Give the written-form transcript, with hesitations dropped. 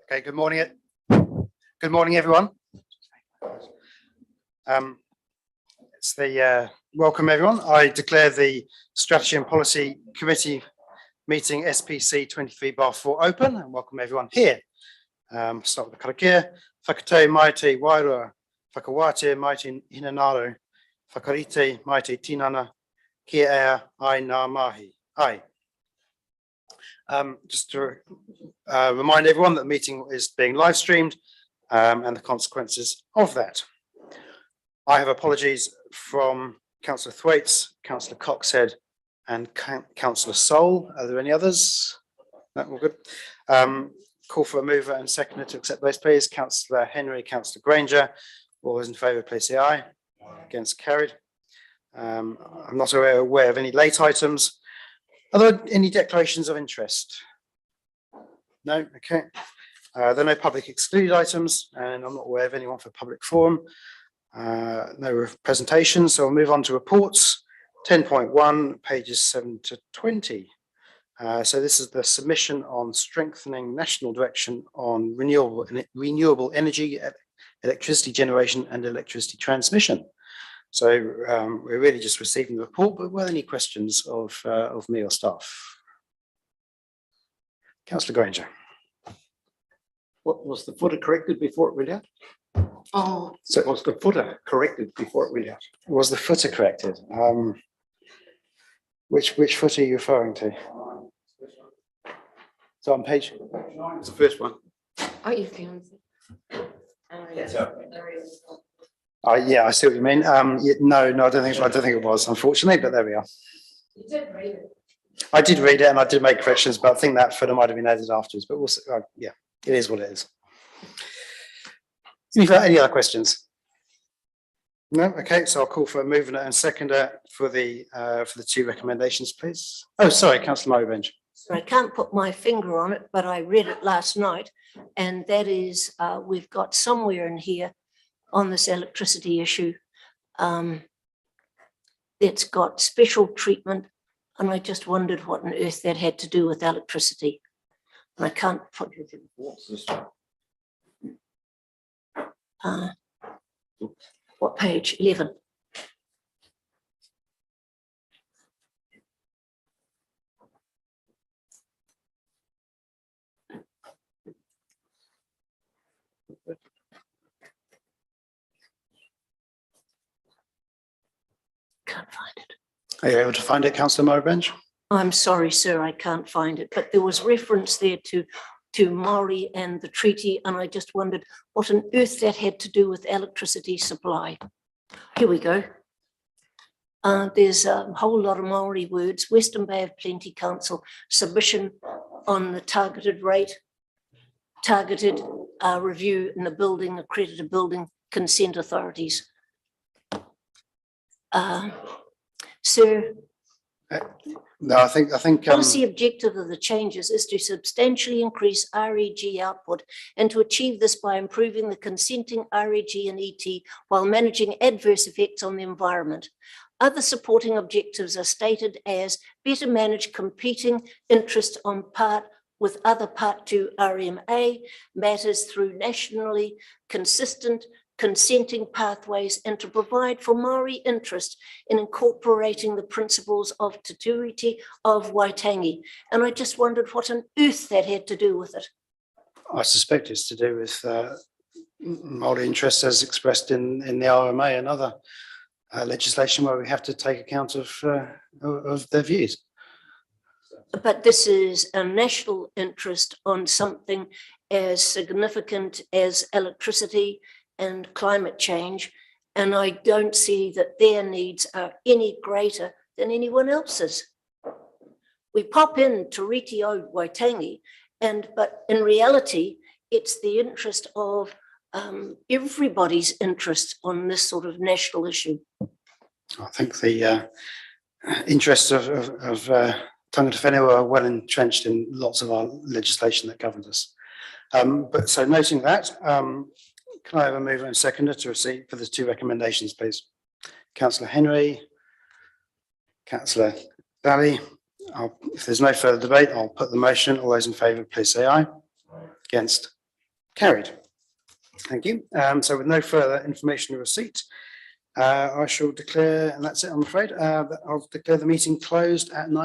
Okay, good morning. Good morning, everyone. It's the welcome, everyone. I declare the Strategy and Policy Committee meeting SPC 23/4 open and welcome everyone here. Start with the karakia. Whakatau mai te wairua, whakawate mai te hinanaro, whakarite mai te tinana, kia ea ai ngā mahi. Ai. Just to remind everyone that the meeting is being live streamed and the consequences of that. I have apologies from Councillor Thwaites, Councillor Coxhead and Councillor Soul. Are there any others? No, all good. Call for a mover and seconder to accept those, please. Councillor Henry, Councillor Granger. All those in favour, please say aye. Against, carried. I'm not aware of any late items. Are there any declarations of interest? No, okay. There are no public excluded items and I'm not aware of anyone for public forum. No presentations, so we'll move on to reports. 10.1, pages 7 to 20. So this is the submission on strengthening national direction on renewable energy, electricity generation and electricity transmission. So we're really just receiving the report, but were there any questions of me or staff? Councillor Granger. What was the footer corrected before it went out? Oh, so was the footer corrected before it went out? Was the footer corrected? Which footer are you referring to? So on page. It's the first one. Oh, you can. Yeah, I see what you mean. No, I don't think it was, unfortunately, but there we are. You did read it. I did read it and I did make corrections, but I think that footer might have been added afterwards. But we'll see. Yeah, it is what it is. Any other questions? No. Okay, so I'll call for a mover and seconder for the two recommendations, please. Oh, sorry, Councillor Murray-Bench. I can't put my finger on it, but I read it last night, and that is we've got somewhere in here on this electricity issue that's got special treatment, and I just wondered what on earth that had to do with electricity. And I can't put it in. What's this? What page? 11. Can't find it. Are you able to find it, Councillor Murray-Bench? I'm sorry, sir, I can't find it, but there was reference there to Maori and the treaty, and I just wondered what on earth that had to do with electricity supply. Here we go. There's a whole lot of Maori words. Western Bay of Plenty Council submission on the targeted rate, targeted review in the building, accredited building consent authorities. Sir, No, I think. policy objective of the changes is to substantially increase REG output and to achieve this by improving the consenting REG and ET while managing adverse effects on the environment. Other supporting objectives are stated as better manage competing interest on part with other Part 2 RMA matters through nationally consistent consenting pathways and to provide for Maori interest in incorporating the principles of Te Tiriti of Waitangi. And I just wondered what on earth that had to do with it. I suspect it's to do with Māori interests as expressed in the RMA and other legislation where we have to take account of their views. But this is a national interest on something as significant as electricity and climate change, and I don't see that their needs are any greater than anyone else's. We pop in Te Tiriti o Waitangi, but in reality, it's the interest of everybody's interest on this sort of national issue. I think the interests of tangata whenua are well entrenched in lots of our legislation that governs us. But so noting that, can I have a mover and seconder to receive for the two recommendations, please? Councillor Henry, Councillor Valley. If there's no further debate, I'll put the motion. All those in favour, please say aye. Against, Carried. Thank you. So with no further information or receipt, I shall declare, and that's it, I'm afraid, I'll declare the meeting closed at 9:30.